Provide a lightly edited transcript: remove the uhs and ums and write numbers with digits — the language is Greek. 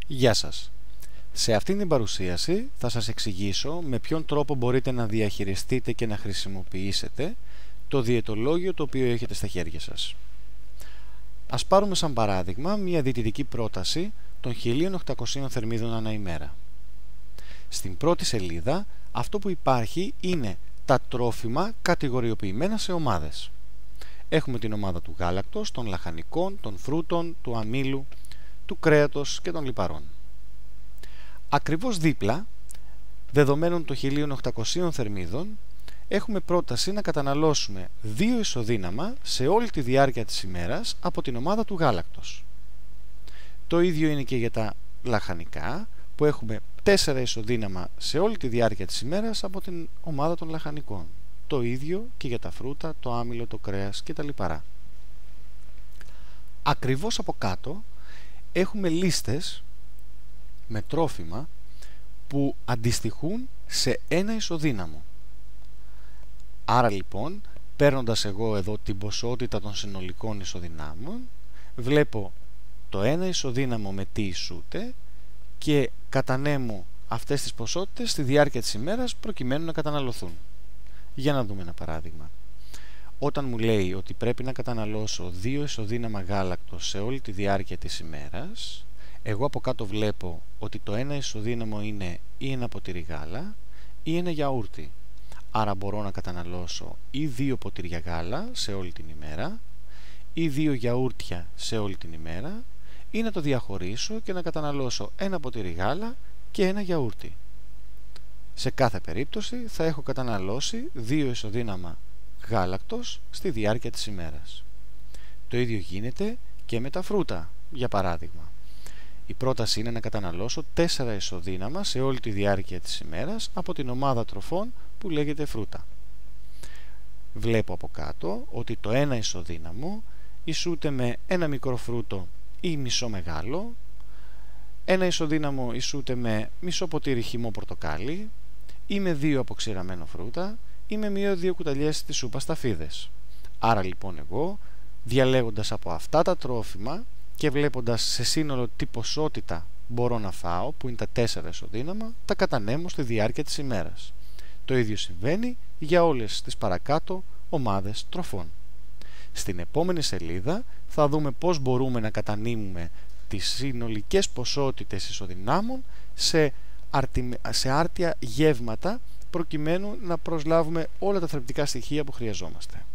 Γεια σας. Σε αυτήν την παρουσίαση θα σας εξηγήσω με ποιον τρόπο μπορείτε να διαχειριστείτε και να χρησιμοποιήσετε το διαιτολόγιο το οποίο έχετε στα χέρια σας. Ας πάρουμε σαν παράδειγμα μια διαιτητική πρόταση των 1800 θερμίδων ανά ημέρα. Στην πρώτη σελίδα αυτό που υπάρχει είναι τα τρόφιμα κατηγοριοποιημένα σε ομάδες. Έχουμε την ομάδα του γάλακτος, των λαχανικών, των φρούτων, του αμύλου, του κρέατος και των λιπαρών. Ακριβώς δίπλα, δεδομένων των 1800 θερμίδων, έχουμε πρόταση να καταναλώσουμε 2 ισοδύναμα σε όλη τη διάρκεια της ημέρας από την ομάδα του γάλακτος. Το ίδιο είναι και για τα λαχανικά, που έχουμε 4 ισοδύναμα σε όλη τη διάρκεια της ημέρας από την ομάδα των λαχανικών. Το ίδιο και για τα φρούτα, το άμυλο, το κρέας και τα λιπαρά. Ακριβώς από κάτω έχουμε λίστες με τρόφιμα που αντιστοιχούν σε ένα ισοδύναμο. Άρα λοιπόν, παίρνοντας εγώ εδώ την ποσότητα των συνολικών ισοδυνάμων, βλέπω το ένα ισοδύναμο με τι ισούται και κατανέμω αυτές τις ποσότητες στη διάρκεια της ημέρας προκειμένου να καταναλωθούν. Για να δούμε ένα παράδειγμα. Όταν μου λέει ότι πρέπει να καταναλώσω 2 ισοδύναμα γάλακτος σε όλη τη διάρκεια της ημέρας, εγώ από κάτω βλέπω ότι το ένα ισοδύναμο είναι ή ένα ποτήρι γάλα ή ένα γιαούρτι. Άρα μπορώ να καταναλώσω ή 2 ποτήρια γάλα σε όλη την ημέρα ή 2 γιαούρτια σε όλη την ημέρα, ή να το διαχωρίσω και να καταναλώσω ένα ποτήρι γάλα και ένα γιαούρτι. Σε κάθε περίπτωση θα έχω καταναλώσει 2 ισοδύναμα γάλακτος στη διάρκεια της ημέρας. Το ίδιο γίνεται και με τα φρούτα, για παράδειγμα. Η πρόταση είναι να καταναλώσω 4 ισοδύναμα σε όλη τη διάρκεια της ημέρας από την ομάδα τροφών που λέγεται φρούτα. Βλέπω από κάτω ότι το ένα ισοδύναμο ισούται με ένα μικρό φρούτο ή μισό μεγάλο, ένα ισοδύναμο ισούται με μισό ποτήρι χυμό πορτοκάλι ή με 2 αποξηραμμένο φρούτα ή με 2 κουταλιές της σούπας σταφίδες. Άρα λοιπόν εγώ, διαλέγοντας από αυτά τα τρόφιμα και βλέποντας σε σύνολο τι ποσότητα μπορώ να φάω, που είναι τα 4 ισοδύναμα, τα κατανέμω στη διάρκεια της ημέρας. Το ίδιο συμβαίνει για όλες τις παρακάτω ομάδες τροφών. Στην επόμενη σελίδα θα δούμε πώς μπορούμε να κατανείμουμε τις συνολικές ποσότητες ισοδυνάμων σε άρτια γεύματα, προκειμένου να προσλάβουμε όλα τα θρεπτικά στοιχεία που χρειαζόμαστε.